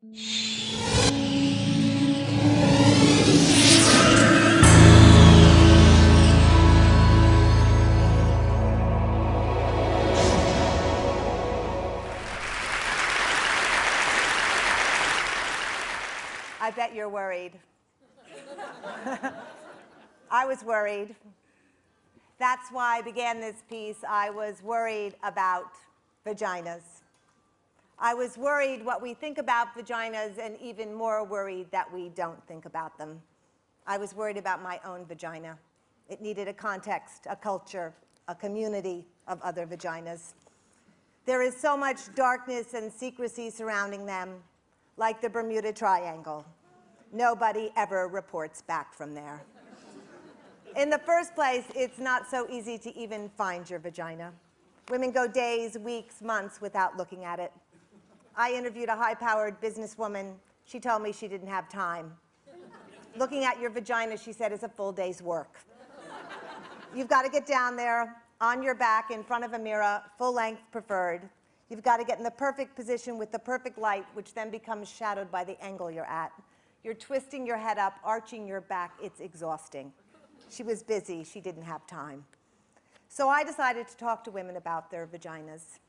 I bet you're worried. I was worried. That's why I began this piece. I was worried about vaginas. I was worried what we think about vaginas, and even more worried that we don't think about them. I was worried about my own vagina. It needed a context, a culture, a community of other vaginas. There is so much darkness and secrecy surrounding them, like the Bermuda Triangle. Nobody ever reports back from there. In the first place, it's not so easy to even find your vagina. Women go days, weeks, months without looking at it. I interviewed a high-powered businesswoman. She told me she didn't have time. Looking at your vagina, she said, is a full day's work. You've got to get down there, on your back, in front of a mirror, full length preferred. You've got to get in the perfect position with the perfect light, which then becomes shadowed by the angle you're at. You're twisting your head up, arching your back. It's exhausting. She was busy. She didn't have time. So I decided to talk to women about their vaginas.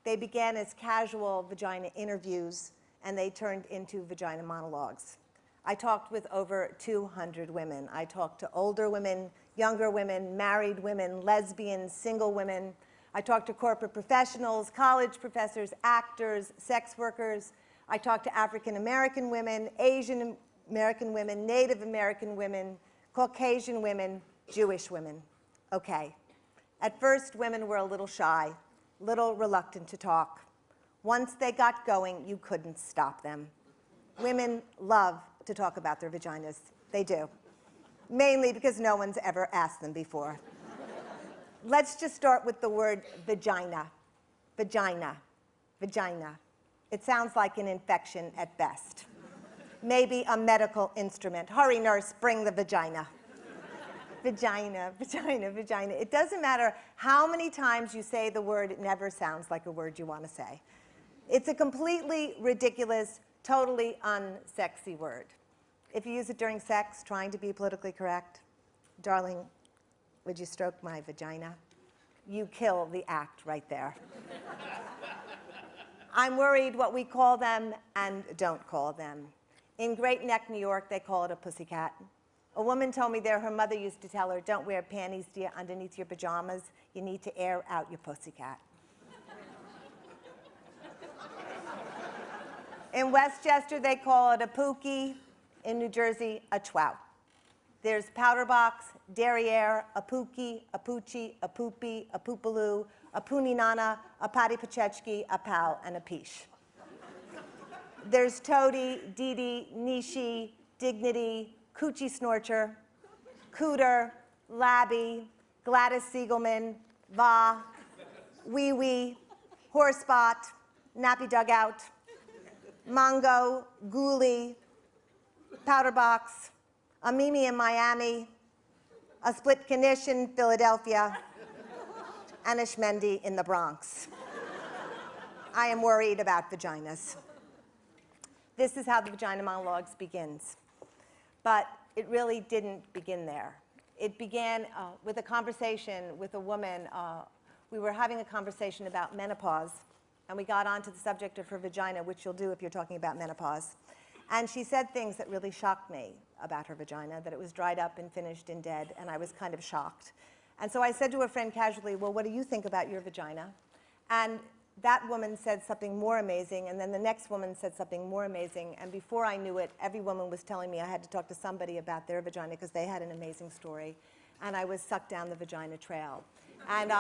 They began as casual vagina interviews, and they turned into vagina monologues. I talked with over 200 women. I talked to older women, younger women, married women, lesbians, single women. I talked to corporate professionals, college professors, actors, sex workers. I talked to African American women, Asian American women, Native American women, Caucasian women, Jewish women. Okay. At first, women were a little shy, little reluctant to talk. Once they got going, you couldn't stop them. Women love to talk about their vaginas. They do. Mainly because no one's ever asked them before. Let's just start with the word vagina. Vagina. Vagina. It sounds like an infection at best. Maybe a medical instrument. Hurry, nurse, bring the vagina. Vagina, vagina, vagina. It doesn't matter how many times you say the word, it never sounds like a word you want to say. It's a completely ridiculous, totally unsexy word. If you use it during sex, trying to be politically correct, darling, would you stroke my vagina? You kill the act right there. I'm worried what we call them and don't call them. In Great Neck, New York, they call it a pussycat. A woman told me there her mother used to tell her, don't wear panties underneath your pajamas. You need to air out your pussycat. In Westchester, they call it a pookie. In New Jersey, a twout. There's powder box, derriere, a pookie, a poochie, a poopy, a poopaloo, a pooninana, a patty pachechki, a pal, and a peach. There's toady, dee-dee, nishi, dignity, coochie snorcher, cooter, labby, Gladys Siegelman, va, wee-wee, horsespot, nappy dugout, mongo, ghoulie, powder box, a Mimi in Miami, a split knish in Philadelphia, and a Schmendy in the Bronx. I am worried about vaginas. This is how the Vagina Monologues begins. But it really didn't begin there. It began with a conversation with a woman. We were having a conversation about menopause, and we got onto the subject of her vagina, which you'll do if you're talking about menopause. And she said things that really shocked me about her vagina, that it was dried up and finished and dead, and I was kind of shocked. And so I said to a friend casually, well, what do you think about your vagina? And that woman said something more amazing, and then the next woman said something more amazing, and before I knew it, every woman was telling me I had to talk to somebody about their vagina because they had an amazing story, and I was sucked down the vagina trail. And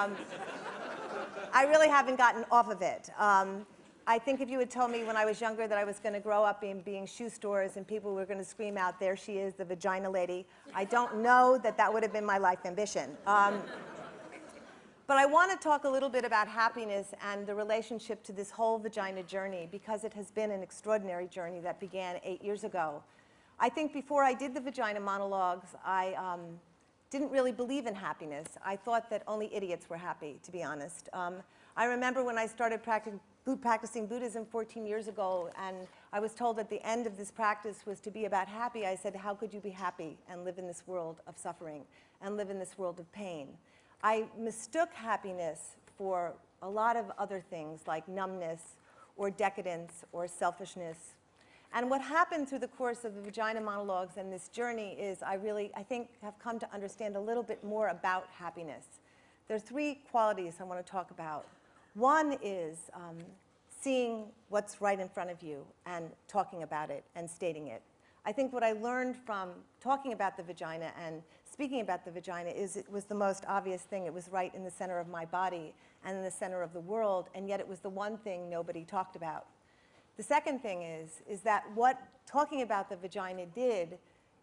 I really haven't gotten off of it. I think if you had told me when I was younger that I was going to grow up in being shoe stores and people were going to scream out, there she is, the vagina lady, I don't know that that would have been my life ambition. But I want to talk a little bit about happiness and the relationship to this whole vagina journey, because it has been an extraordinary journey that began 8 years ago. I think before I did the Vagina Monologues, I didn't really believe in happiness. I thought that only idiots were happy, to be honest. I remember when I started practicing Buddhism 14 years ago, and I was told at the end of this practice was to be about happy. I said, how could you be happy and live in this world of suffering and live in this world of pain? I mistook happiness for a lot of other things like numbness or decadence or selfishness. And what happened through the course of the Vagina Monologues and this journey is I think, have come to understand a little bit more about happiness. There are three qualities I want to talk about. One is seeing what's right in front of you and talking about it and stating it. I think what I learned from talking about the vagina and speaking about the vagina is it was the most obvious thing. It was right in the center of my body and in the center of the world, and yet it was the one thing nobody talked about. The second thing is that what talking about the vagina did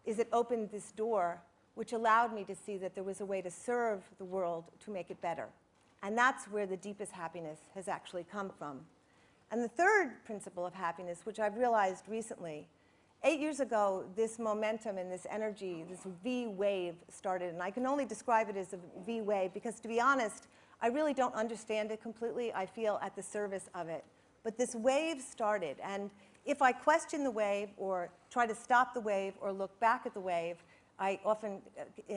is it opened this door which allowed me to see that there was a way to serve the world to make it better. And that's where the deepest happiness has actually come from. And the third principle of happiness, which I've realized recently, 8 years ago, this momentum and this energy, this V wave started. And I can only describe it as a V wave because, to be honest, I really don't understand it completely. I feel at the service of it. But this wave started. And if I question the wave or try to stop the wave or look back at the wave, I often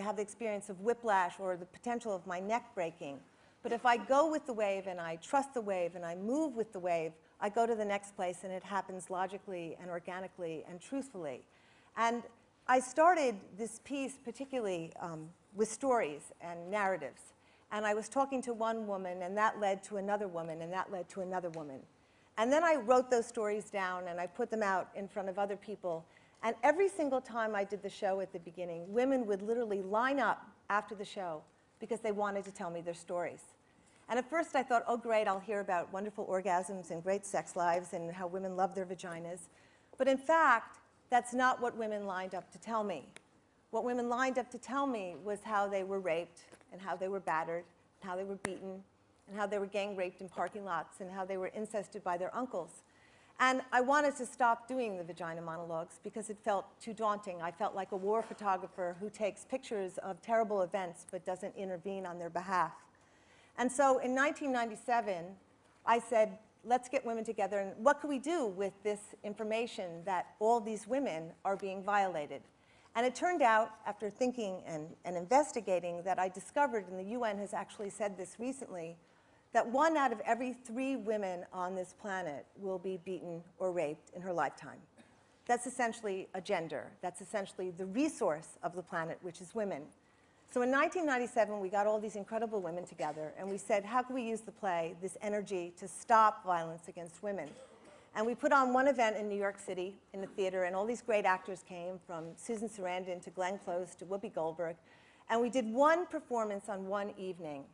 have the experience of whiplash or the potential of my neck breaking. But if I go with the wave and I trust the wave and I move with the wave, I go to the next place and it happens logically and organically and truthfully. And I started this piece particularly with stories and narratives. And I was talking to one woman and that led to another woman and that led to another woman. And then I wrote those stories down and I put them out in front of other people. And every single time I did the show at the beginning, women would literally line up after the show because they wanted to tell me their stories. And at first I thought, oh great, I'll hear about wonderful orgasms and great sex lives and how women love their vaginas. But in fact, that's not what women lined up to tell me. What women lined up to tell me was how they were raped and how they were battered, and how they were beaten, and how they were gang raped in parking lots, and how they were incested by their uncles. And I wanted to stop doing the vagina monologues because it felt too daunting. I felt like a war photographer who takes pictures of terrible events but doesn't intervene on their behalf. And so in 1997, I said, let's get women together, and what can we do with this information that all these women are being violated? And it turned out, after thinking and investigating, that I discovered, and the UN has actually said this recently, that 1 out of every 3 women on this planet will be beaten or raped in her lifetime. That's essentially a gender. That's essentially the resource of the planet, which is women. So in 1997, we got all these incredible women together, and we said, how can we use the play, this energy, to stop violence against women? And we put on one event in New York City in the theater, and all these great actors came, from Susan Sarandon to Glenn Close to Whoopi Goldberg. And we did one performance on one evening.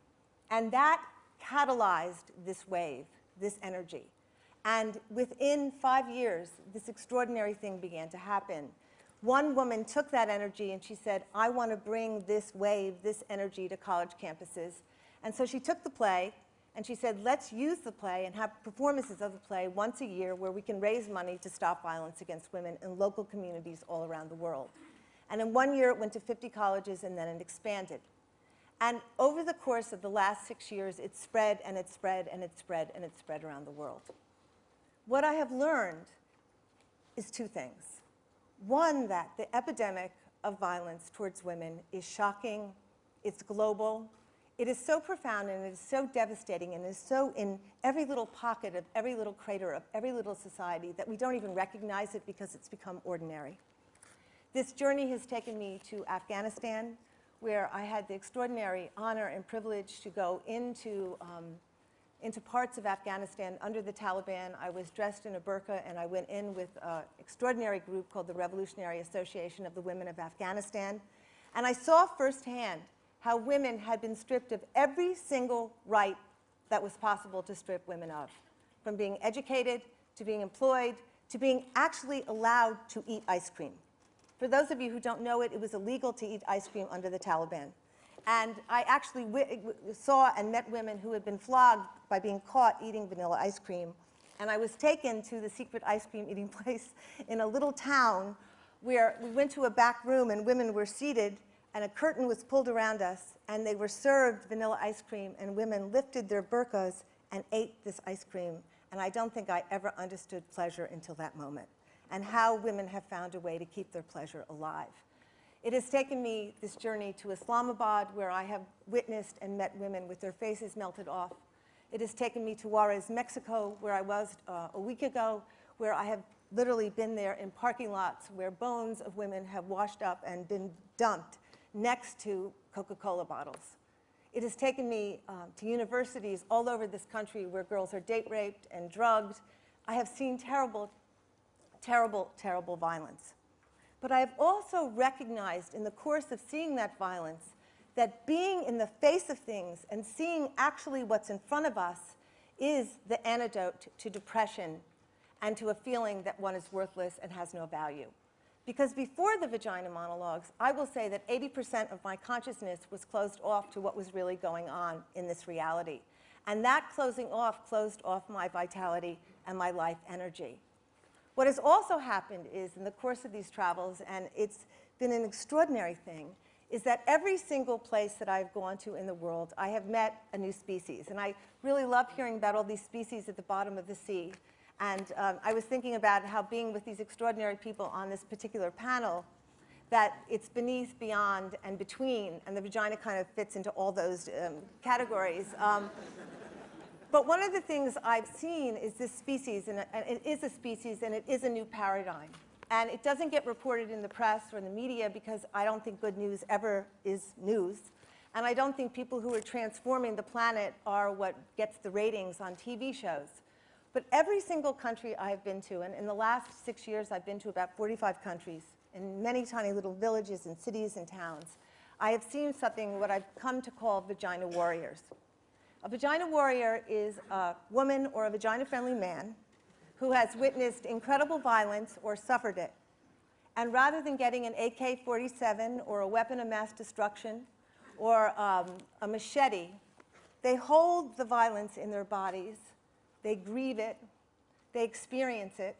And that catalyzed this wave, this energy. And within 5 years, this extraordinary thing began to happen. One woman took that energy and she said, I want to bring this wave, this energy to college campuses. And so she took the play and she said, let's use the play and have performances of the play once a year where we can raise money to stop violence against women in local communities all around the world. And in 1 year, it went to 50 colleges and then it expanded. And over the course of the last 6 years, it spread and it spread and it spread and it spread around the world. What I have learned is 2 things. One, that the epidemic of violence towards women is shocking, it's global, it is so profound and it is so devastating and it is so in every little pocket of every little crater of every little society that we don't even recognize it because it's become ordinary. This journey has taken me to Afghanistan, where I had the extraordinary honor and privilege to go into parts of Afghanistan under the Taliban. I was dressed in a burqa and I went in with an extraordinary group called the Revolutionary Association of the Women of Afghanistan. And I saw firsthand how women had been stripped of every single right that was possible to strip women of, from being educated, to being employed, to being actually allowed to eat ice cream. For those of you who don't know it, it was illegal to eat ice cream under the Taliban. And I actually saw and met women who had been flogged by being caught eating vanilla ice cream. And I was taken to the secret ice cream eating place in a little town where we went to a back room and women were seated and a curtain was pulled around us and they were served vanilla ice cream and women lifted their burqas and ate this ice cream And I don't think I ever understood pleasure until that moment, and how women have found a way to keep their pleasure alive. It has taken me this journey to Islamabad, where I have witnessed and met women with their faces melted off. It has taken me to Juarez, Mexico, where I was a week ago, where I have literally been there in parking lots where bones of women have washed up and been dumped next to Coca-Cola bottles. It has taken me to universities all over this country where girls are date raped and drugged. I have seen terrible, terrible, terrible violence. But I have also recognized in the course of seeing that violence that being in the face of things and seeing actually what's in front of us is the antidote to depression and to a feeling that one is worthless and has no value. Because before the vagina monologues, I will say that 80% of my consciousness was closed off to what was really going on in this reality. And that closing off closed off my vitality and my life energy. What has also happened is, in the course of these travels, and it's been an extraordinary thing, is that every single place that I've gone to in the world, I have met a new species. And I really love hearing about all these species at the bottom of the sea. And I was thinking about how being with these extraordinary people on this particular panel, that it's beneath, beyond, and between, and the vagina kind of fits into all those categories. But one of the things I've seen is this species, and it is a species, and it is a new paradigm. And it doesn't get reported in the press or in the media because I don't think good news ever is news. And I don't think people who are transforming the planet are what gets the ratings on TV shows. But every single country I've been to, and in the last 6 years I've been to about 45 countries, in many tiny little villages and cities and towns, I have seen something, what I've come to call vagina warriors. A vagina warrior is a woman or a vagina-friendly man who has witnessed incredible violence or suffered it. And rather than getting an AK-47 or a weapon of mass destruction or a machete, they hold the violence in their bodies, they grieve it, they experience it,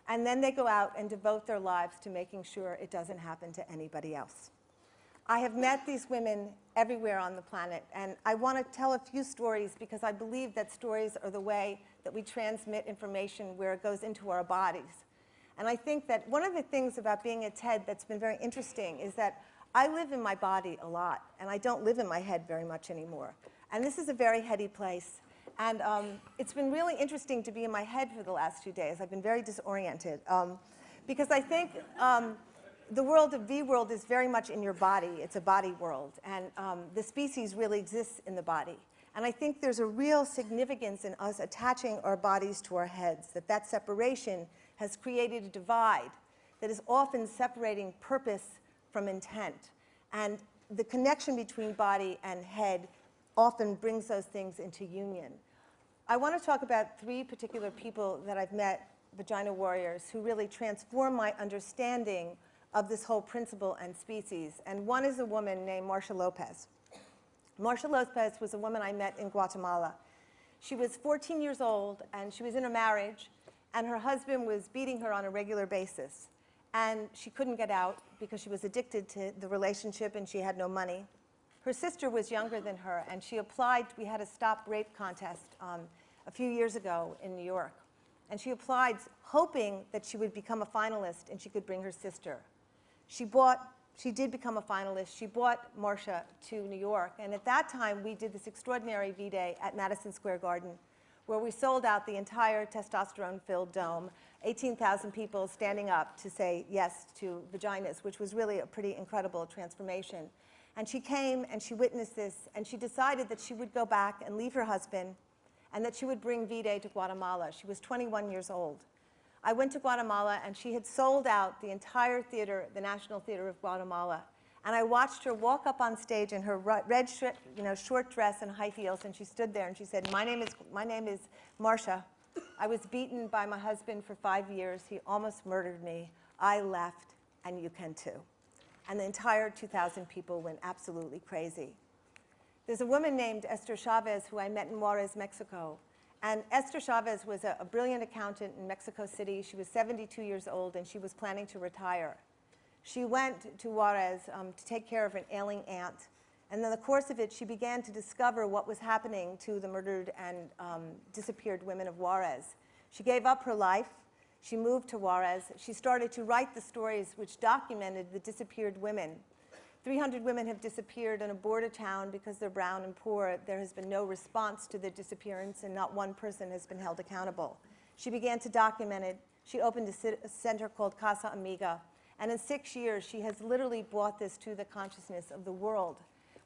and then they go out and devote their lives to making sure it doesn't happen to anybody else. I have met these women everywhere on the planet, and I want to tell a few stories because I believe that stories are the way that we transmit information where it goes into our bodies. And I think that one of the things about being a TED that's been very interesting is that I live in my body a lot, and I don't live in my head very much anymore. And this is a very heady place. And it's been really interesting to be in my head for the last few days. I've been very disoriented because I think the world of V-world is very much in your body. It's a body world. And the species really exists in the body. And I think there's a real significance in us attaching our bodies to our heads, that separation has created a divide that is often separating purpose from intent. And the connection between body and head often brings those things into union. I want to talk about 3 particular people that I've met, vagina warriors, who really transform my understanding of this whole principle and species. And one is a woman named Marcia Lopez. Marcia Lopez was a woman I met in Guatemala. She was 14 years old, and she was in a marriage, and her husband was beating her on a regular basis. And she couldn't get out because she was addicted to the relationship and she had no money. Her sister was younger than her, and she applied. We had a Stop Rape contest a few years ago in New York. And she applied hoping that she would become a finalist and she could bring her sister. She did become a finalist. She brought Marcia to New York. And at that time, we did this extraordinary V-Day at Madison Square Garden, where we sold out the entire testosterone-filled dome, 18,000 people standing up to say yes to vaginas, which was really a pretty incredible transformation. And she came and she witnessed this, and she decided that she would go back and leave her husband, and that she would bring V-Day to Guatemala. She was 21 years old. I went to Guatemala, and she had sold out the entire theater, the National Theater of Guatemala. And I watched her walk up on stage in her red short dress and high heels, and she stood there and she said, my name is Marcia. I was beaten by my husband for 5 years. He almost murdered me. I left, and you can too. And the entire 2,000 people went absolutely crazy. There's a woman named Esther Chavez who I met in Juarez, Mexico. And Esther Chavez was a brilliant accountant in Mexico City. She was 72 years old, and she was planning to retire. She went to Juarez to take care of an ailing aunt, And in the course of it, she began to discover what was happening to the murdered and disappeared women of Juarez. She gave up her life. She moved to Juarez. She started to write the stories which documented the disappeared women. 300 women have disappeared in a border town because they're brown and poor. There has been no response to their disappearance, and not one person has been held accountable. She began to document it. She opened a center called Casa Amiga. And in 6 years, she has literally brought this to the consciousness of the world.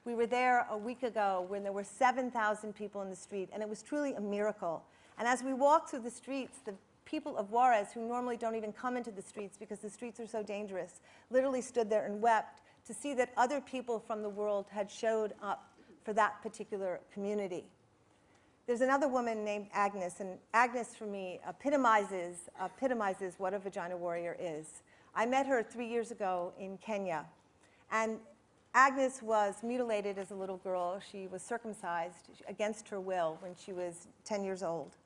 We were there a week ago when there were 7,000 people in the street, and it was truly a miracle. And as we walked through the streets, the people of Juarez, who normally don't even come into the streets because the streets are so dangerous, literally stood there and wept to see that other people from the world had showed up for that particular community. There's another woman named Agnes, and Agnes for me epitomizes what a vagina warrior is. I met her 3 years ago in Kenya, and Agnes was mutilated as a little girl. She was circumcised against her will when she was 10 years old.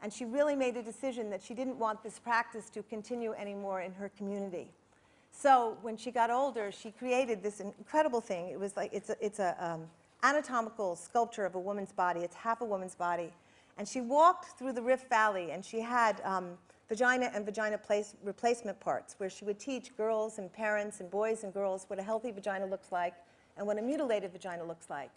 And she really made a decision that she didn't want this practice to continue anymore in her community. So when she got older, she created this incredible thing. It was like, it's a anatomical sculpture of a woman's body. It's half a woman's body. And she walked through the Rift Valley, and she had vagina and vagina replacement parts, where she would teach girls and parents and boys and girls what a healthy vagina looks like and what a mutilated vagina looks like.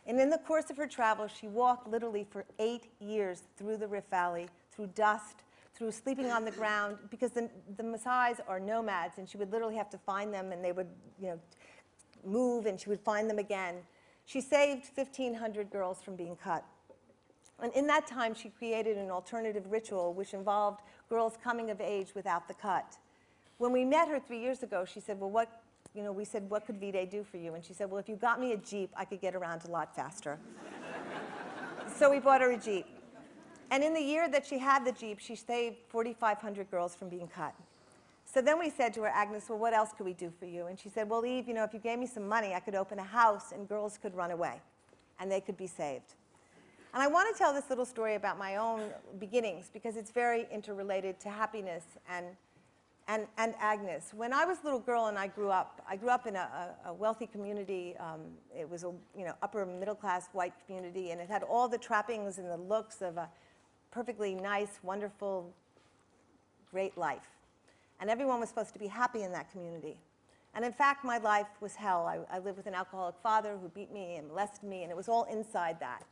And in the course of her travel, she walked literally for 8 years through the Rift Valley, through dust, through sleeping on the ground, because the Maasais are nomads, and she would literally have to find them, and they would, move, and she would find them again. She saved 1,500 girls from being cut. And in that time, she created an alternative ritual which involved girls coming of age without the cut. When we met her 3 years ago, she said, well, we said, what could Vide do for you? And she said, well, if you got me a Jeep, I could get around a lot faster. So we bought her a Jeep. And in the year that she had the Jeep, she saved 4,500 girls from being cut. So then we said to her, Agnes, well, what else could we do for you? And she said, well, Eve, if you gave me some money, I could open a house and girls could run away and they could be saved. And I want to tell this little story about my own beginnings because it's very interrelated to happiness and Agnes. When I was a little girl and I grew up in a wealthy community. It was a upper middle class white community, and it had all the trappings and the looks of a perfectly nice, wonderful, great life. And everyone was supposed to be happy in that community. And in fact, my life was hell. I lived with an alcoholic father who beat me and molested me, and it was all inside that.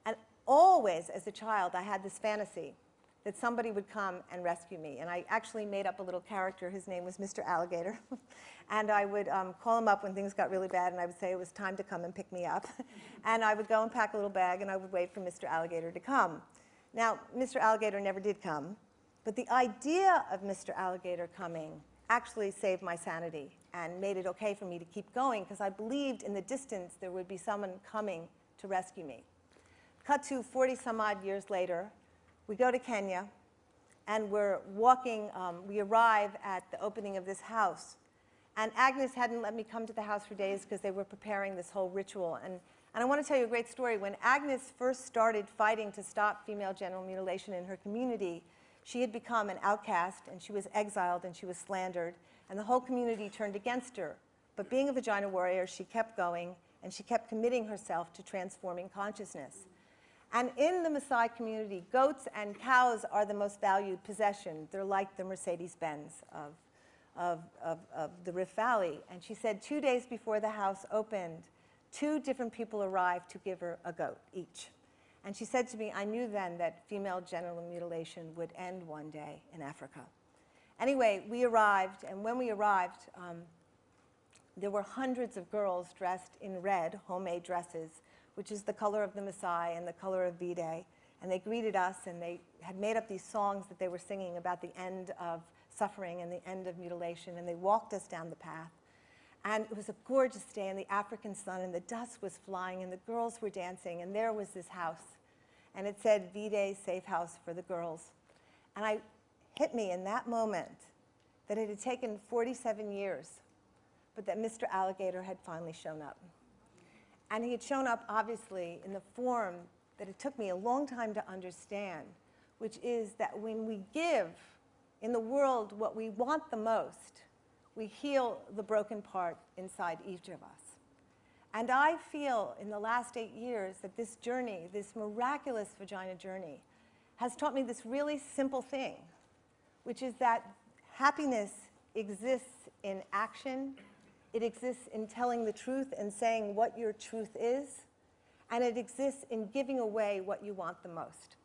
And always, as a child, I had this fantasy that somebody would come and rescue me. And I actually made up a little character. His name was Mr. Alligator. And I would call him up when things got really bad, and I would say it was time to come and pick me up. And I would go and pack a little bag, and I would wait for Mr. Alligator to come. Now, Mr. Alligator never did come, but the idea of Mr. Alligator coming actually saved my sanity and made it okay for me to keep going, because I believed in the distance there would be someone coming to rescue me. Cut to 40-some-odd years later, we go to Kenya, and we're walking. We arrive at the opening of this house. And Agnes hadn't let me come to the house for days because they were preparing this whole ritual. And I want to tell you a great story. When Agnes first started fighting to stop female genital mutilation in her community, she had become an outcast, and she was exiled, and she was slandered, and the whole community turned against her. But being a vagina warrior, she kept going, and she kept committing herself to transforming consciousness. And in the Maasai community, goats and cows are the most valued possession. They're like the Mercedes-Benz of the Rift Valley. And she said 2 days before the house opened, 2 different people arrived to give her a goat each. And she said to me, I knew then that female genital mutilation would end one day in Africa. Anyway, we arrived, and when we arrived, there were hundreds of girls dressed in red, homemade dresses, which is the color of the Maasai and the color of V-Day. And they greeted us, and they had made up these songs that they were singing about the end of suffering and the end of mutilation, and they walked us down the path. And it was a gorgeous day in the African sun, and the dust was flying, and the girls were dancing, and there was this house. And it said, V-Day Safe House for the Girls. And it hit me in that moment that it had taken 47 years, but that Mr. Alligator had finally shown up. And he had shown up, obviously, in the form that it took me a long time to understand, which is that when we give in the world what we want the most, we heal the broken part inside each of us. And I feel in the last 8 years that this journey, this miraculous vagina journey, has taught me this really simple thing, which is that happiness exists in action, it exists in telling the truth and saying what your truth is, and it exists in giving away what you want the most.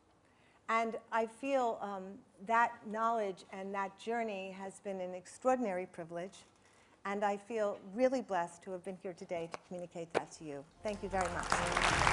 And I feel that knowledge and that journey has been an extraordinary privilege, and I feel really blessed to have been here today to communicate that to you. Thank you very much.